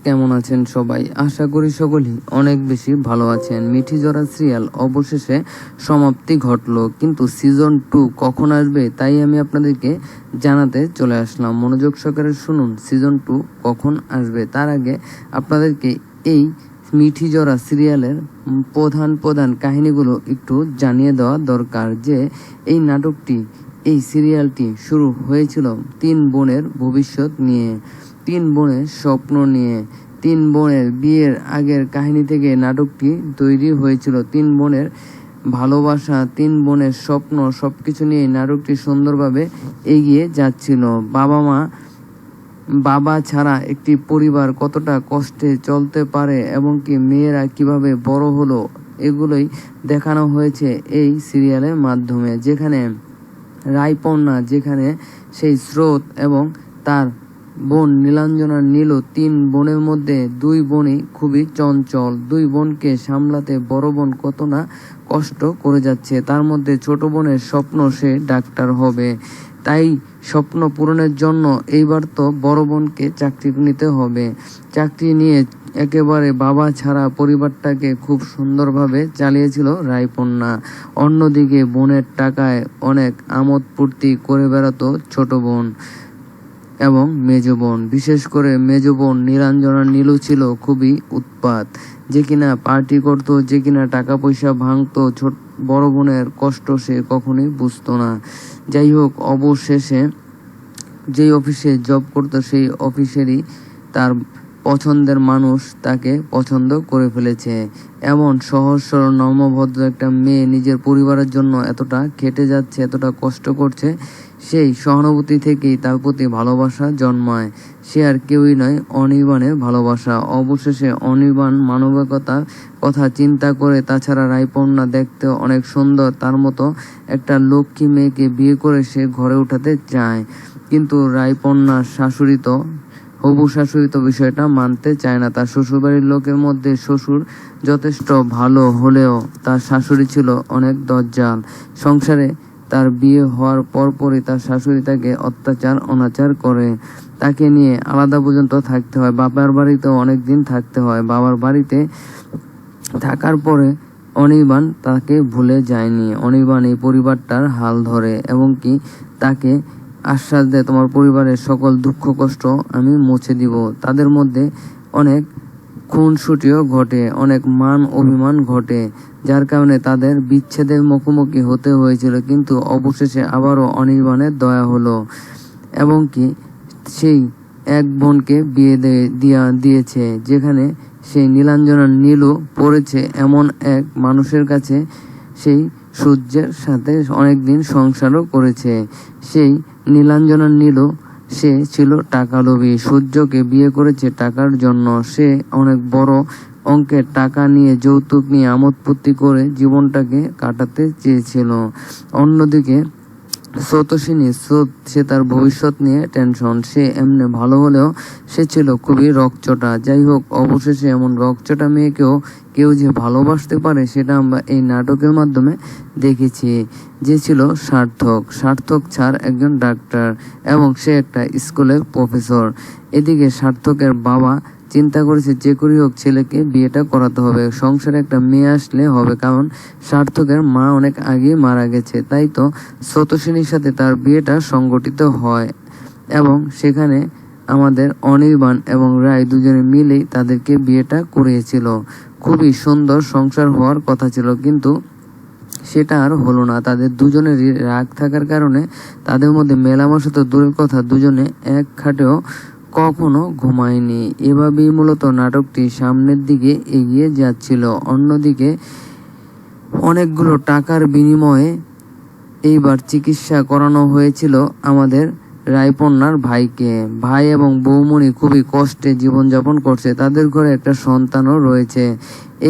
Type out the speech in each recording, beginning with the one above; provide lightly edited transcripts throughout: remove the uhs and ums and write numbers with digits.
কেমন আছেন সবাই? আশা করি সকলেই অনেক বেশি ভালো আছেন। মিঠি জোড়া সিরিয়াল অবশেষে সমাপ্তি ঘটলো, কিন্তু সিজন 2 কখন আসবে তাই আমি আপনাদেরকে জানাতে চলে আসলাম। মনোযোগ সহকারে শুনুন সিজন 2 কখন আসবে। তার আগে আপনাদেরকে এই মিঠি জোড়া সিরিয়ালের প্রধান কাহিনীগুলো একটু জানিয়ে দেওয়া দরকার যে এই নাটকটি, এই সিরিয়ালটি শুরু হয়েছিল 3 বোনের ভবিষ্যৎ নিয়ে, 3 বোনের স্বপ্ন নিয়ে। 3 বোনের বিয়ের আগের কাহিনী থেকে নাটকটি তৈরি হয়েছিল। 3 বোনের ভালোবাসা, 3 বোনের স্বপ্ন সবকিছু নিয়ে নাটকটি সুন্দরভাবে এগিয়ে যাচ্ছিল। বাবা ছাড়া একটি পরিবার কতটা কষ্টে চলতে পারে এবং কি মেয়েরা কিভাবে বড় হলো, এগুলোই দেখানো হয়েছে এই সিরিয়ালের মাধ্যমে। যেখানে রায়পর্ণা, যেখানে সেই স্রোত এবং তার বোন নীলাঞ্জনা নীলু, 3 বোনের মধ্যে 2 বোনই খুবই চঞ্চল। 2 বোনকে সামলাতে বড় বোন কত না কষ্ট করে যাচ্ছে। তার মধ্যে ছোট বোনের স্বপ্ন সে ডাক্তার হবে, তাই স্বপ্ন পূরণের জন্য এইবার তো বড় বোনকে চাকরি নিতে হবে। চাকরি নিয়ে একেবারে বাবা ছাড়া পরিবারটাকে খুব সুন্দরভাবে চালিয়েছিল রায়পর্ণা। অন্যদিকে বোনের টাকায় অনেক আমোদ ফুর্তি করে বেড়াতো ছোট বোন এবং মেজ বোন। বিশেষ করে মেজ বোন নীলাঞ্জনা নীলু ছিল খুবই উৎপাত, যে কিনা পার্টি করতো, যে কিনা টাকা পয়সা ভাঙতো। বড় বোনের কষ্ট সে কখনোই বুঝতো না। যাই হোক, অবশেষে যেই অফিসে জব করতো সেই অফিসেরই তার পছন্দের মানুষ তাকে পছন্দ করে ফেলেছে। এমন সহজ সরল নম্রভদ্র একটা মেয়ে নিজের পরিবারের জন্য এতটা খেটে যাচ্ছে, এতটা কষ্ট করছে, সেই সহানুভূতি থেকেই তার প্রতি ভালোবাসা জন্মায়। সে আর কেউই নয়, অনির্বাণের ভালোবাসা। অবশেষে অনির্বাণ মানবিকতার কথা চিন্তা করে, তাছাড়া রায়পর্ণা দেখতে অনেক সুন্দর, তার মতো একটা লক্ষ্মী মেয়েকে বিয়ে করে সে ঘরে উঠাতে চায়। কিন্তু রায়পর্ণার হবু শাশুড়ি তো বিষয়টা মানতে চায় না। তার শ্বশুরবাড়ির লোকের মধ্যে শ্বশুর যথেষ্ট ভালো হলেও তার শাশুড়ি ছিল অনেক দজ্জাল। সংসারে তার বিয়ে হওয়ার পরপরই তার শাশুড়ি তাকে অত্যাচার অনাচার করে। তাকে নিয়ে আলাদা পর্যন্ত থাকতে হয়, বাবার বাড়িতেও অনেক দিন থাকতে হয়। বাবার বাড়িতে থাকার পরে অনির্বাণ তাকে ভুলে যায়নি। অনির্বাণ এই পরিবারটার হাল ধরে এবং কি তাকে আশ্বাস দেয়, তোমার পরিবারের সকল দুঃখ কষ্ট আমি মুছে দিব। তাদের মধ্যে অনেক খুনসুটিও ঘটে, অনেক মান অভিমান ঘটে, যার কারণে তাদের বিচ্ছেদের মুখোমুখি হতে হয়েছিল। কিন্তু অবশেষে আবারও অনির্বাণের দয়া হলো এবং কি সেই এক বোনকে বিয়ে দিয়েছে, যেখানে সেই নীলাঞ্জনা নীলু পড়েছে এমন এক মানুষের কাছে, সেই সূর্যের সাথে অনেকদিন সংসারও করেছে। সেই নীলাঞ্জনা নীলু সে ছিল টাকা লোভী, সূর্যকে বিয়ে করেছে টাকার জন্য। সে অনেক বড় অঙ্কের টাকা নিয়ে, যৌতুক নিয়ে আমোদ ফুর্তি করে জীবনটাকে কাটাতে চেয়েছিল। অন্যদিকে স্রোতসিনী, সে তার ভবিষ্যৎ নিয়ে টেনশন। সে এমনি ভালো হলেও সে ছিল খুবই রকচটা। যাই হোক, অবশেষে এমন রকচটা মেয়েকেও কেউ যে ভালোবাসতে পারে সেটা আমরা এই নাটকের মাধ্যমে দেখেছি। যে ছিল সার্থক ছাড় একজন ডাক্তার এবং সে একটা স্কুলের প্রফেসর। এদিকে সার্থকের বাবা চিন্তা করেছে যে করেই হোক ছেলেকে বিয়েটা করাতে হবে, সংসারে একটা মেয়ে আসলে হবে, কারণ সার্থকের মা অনেক আগে মারা গেছে। তাই তো স্রোতসিনীর সাথে তার বিয়েটা সংগঠিত হয় এবং সেখানে আমাদের অনির্বাণ এবং রায় দুজনে মিলেই তাদেরকে বিয়েটা করিয়েছিল। খুবই সুন্দর সংসার হওয়ার কথা ছিল, কিন্তু সেটা আর হলো না। তাদের দুজনেরই রাগ থাকার কারণে তাদের মধ্যে মেলামেশা তো দূরের কথা, দুজনে এক খাটেও কখনো ঘুমায়নি। এভাবেই মূলত নাটকটি সামনের দিকে এগিয়ে যাচ্ছিল। অন্যদিকে অনেকগুলো টাকার বিনিময়ে এইবার চিকিৎসা করানো হয়েছিল আমাদের রায়পর্ণার ভাইকে। ভাই এবং বৌমণি খুবই কষ্টে জীবনযাপন করছে, তাদের ঘরে একটা সন্তানও রয়েছে।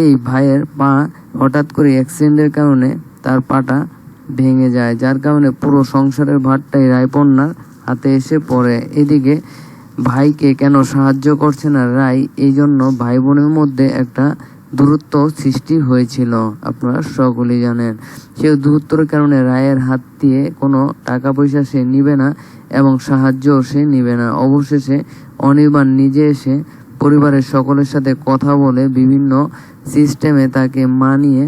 এই ভাইয়ের পা হঠাৎ করে অ্যাক্সিডেন্টের কারণে তার পাটা ভেঙে যায়, যার কারণে পুরো সংসারের ভারটাই রায়পর্ণার হাতে এসে পড়ে। এদিকে ভাইকে কেন সাহায্য করছে না রায়, এই জন্য ভাই বোনের মধ্যে একটা দূরত্ব সৃষ্টি হয়েছিল, আপনারা সকলেই জানেন। সেই দূরত্বের কারণে রায়ের হাত দিয়ে কোনো টাকা পয়সা সে নিবে না এবং সাহায্যও সে নিবে না। অবশেষে অনির্বাণ নিজে এসে পরিবারের সকলের সাথে কথা বলে বিভিন্ন সিস্টেমে তাকে মানিয়ে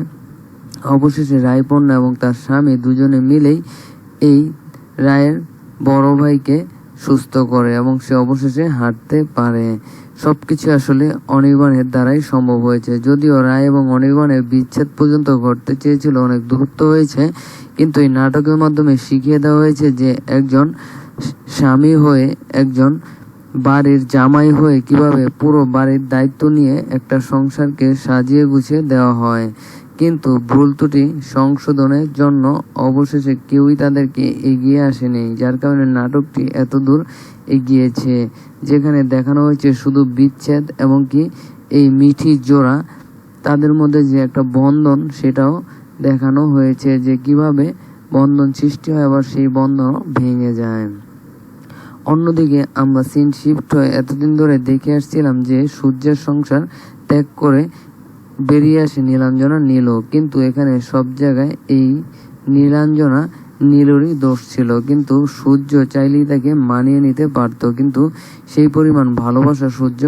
অবশেষে রায়পর্ণা এবং তার স্বামী দুজনে মিলেই এই রায়ের বড় ভাইকে সুস্থ করে এবং সে অবশেষে হাঁটতে পারে। সবকিছু আসলে অনির্বাণের দ্বারাই সম্ভব হয়েছে। যদিও রায় এবং অনির্বাণের বিচ্ছেদ পর্যন্ত ঘটতে চেয়েছিল, অনেক দূরত্ব হয়েছে, কিন্তু এই নাটকের মাধ্যমে শিখিয়ে দেওয়া হয়েছে যে একজন স্বামী হয়ে, একজন বাড়ির জামাই হয়ে কিভাবে পুরো বাড়ির দায়িত্ব নিয়ে একটা সংসারকে সাজিয়ে গুছিয়ে দেওয়া হয়। কিন্তু ভুল ত্রুটি সংশোধনের জন্য অবশেষে কেউই তাদেরকে এগিয়ে আসেনি, যার কারণে নাটকটি এত দূর এগিয়েছে। যেখানে দেখানো হয়েছে শুধু বিচ্ছেদ এবং কি এই মিঠি জোড়া, তাদের মধ্যে যে একটা বন্ধন সেটাও দেখানো হয়েছে, যে কিভাবে বন্ধন সৃষ্টি হয় আবার সেই বন্ধন ভেঙে যায়। অন্যদিকে আমরা সিন শিফট হয়ে এতদিন ধরে দেখে আসছিলাম যে সূর্যের সংসার ত্যাগ করে বেরিয়ে আসে নীলাঞ্জনা নীল, কিন্তু এখানে সব জায়গায় এই নীলাঞ্জনা নীলরই দোষ ছিল। কিন্তু সূর্য চাইলেই তাকে মানিয়ে নিতে পারত, কিন্তু সেই পরিমাণ ভালোবাসা সূর্য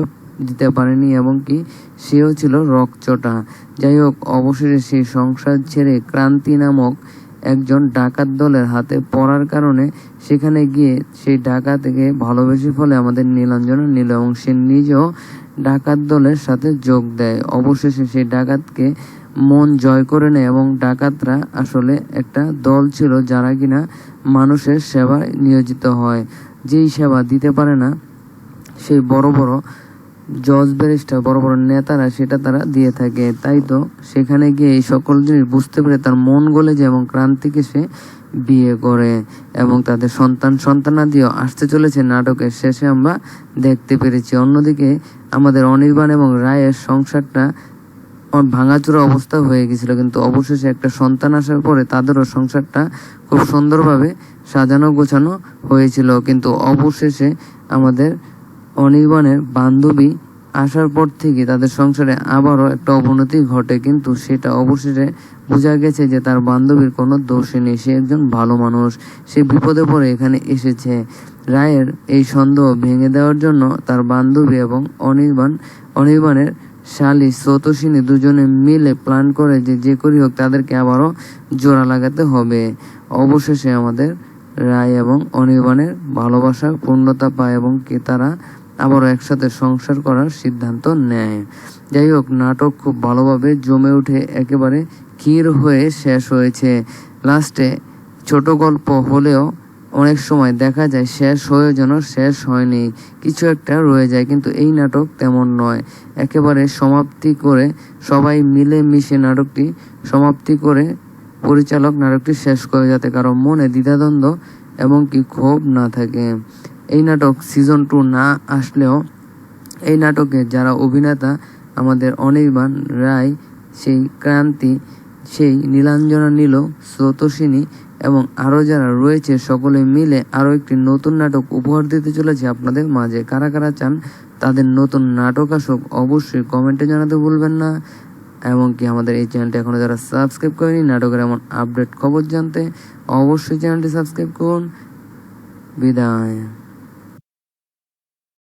দিতে পারেনি এবং কি সেও ছিল রকচটা। যাই হোক, অবশেষে সেই সংসার ছেড়ে ক্রান্তি নামক একজন ডাকাত দলের হাতে পড়ার কারণে সেখানে গিয়ে সেই ডাকাতকে ভালোবেসে ফলে আমাদের নীলাঞ্জনা নীল, এবং সে নিজেও ডাকাত দলের সাথে যোগ দেয়। অবশেষে সেই ডাকাতকে মন জয় করে নেয় এবং ডাকাতরা আসলে একটা দল ছিল যারা কিনা মানুষের সেবায় নিয়োজিত হয়। যেই সেবা দিতে পারে না সেই বড় বড় জজ ব্যারিস্টার, বড় বড় নেতারা সেটা তারা দিয়ে থাকে। তাই তো সেখানে গিয়ে এই সকল জিনিস বুঝতে পেরে তার মন গলে যায় এবং ক্রান্তিকে সে বিয়ে করে এবং তাদের সন্তানাদিও আসতে চলেছে নাটকের শেষে আমরা দেখতে পেরেছি। অন্যদিকে আমাদের অনির্বাণ এবং রায়ের সংসারটা ভাঙাচোরা অবস্থা হয়ে গেছিল, কিন্তু অবশেষে একটা সন্তান আসার পরে তাদেরও সংসারটা খুব সুন্দরভাবে সাজানো গোছানো হয়েছিল। কিন্তু অবশেষে আমাদের অনির্বাণের বান্ধবী আসার পর থেকে তাদের সংসারে আবারও একটা অবনতি ঘটে, কিন্তু সেটা অবশেষে বোঝা গেছে যে তার বান্ধবীর কোনো দোষই নেই, সে একজন ভালো মানুষ, সে বিপদে পড়ে এখানে এসেছে। রায়ের এই সন্দেহ ভেঙে দেওয়ার জন্য তার বান্ধবী এবং অনির্বাণের শালী স্রোতসিনী দুজনে মিলে প্ল্যান করে যে যে করি হোক তাদেরকে আবারও জোড়া লাগাতে হবে। অবশেষে আমাদের রায় এবং অনির্বাণের ভালোবাসা পূর্ণতা পায় এবং কি তারা আবারও একসাথে সংসার করার সিদ্ধান্ত নেয়। যাই হোক, নাটক খুব ভালোভাবে জমে উঠে একেবারে ক্ষীর হয়ে শেষ হয়েছে। লাস্টে ছোট গল্প হলেও অনেক সময় দেখা যায় শেষ হয়ে যেন শেষ হয়নি, কিছু একটা রয়ে যায়, কিন্তু এই নাটক তেমন নয়। একেবারে সমাপ্তি করে সবাই মিলে মিশে নাটকটি সমাপ্তি করে পরিচালক নাটকটি শেষ করে, যাতে কারো মনে দ্বিধাদ্বন্দ্ব এবং কি ক্ষোভ না থাকে। এই নাটক সিজন 2 না আসলেও এই নাটকে যারা অভিনেতা, আমাদের অনির্বাণ, রায়, সেই ক্রান্তি, সেই নীলাঞ্জনা নীল, স্রোতসিনী এবং আরও যারা রয়েছে সকলে মিলে আরও একটি নতুন নাটক উপহার দিতে চলেছে আপনাদের মাঝে। কারা কারা চান তাদের নতুন নাটক আসুক অবশ্যই কমেন্টে জানাতে ভুলবেন না। এমনকি আমাদের এই চ্যানেলটি এখনও যারা সাবস্ক্রাইব করেনি নাটকের এমন আপডেট খবর জানতে অবশ্যই চ্যানেলটি সাবস্ক্রাইব করুন। বিদায়।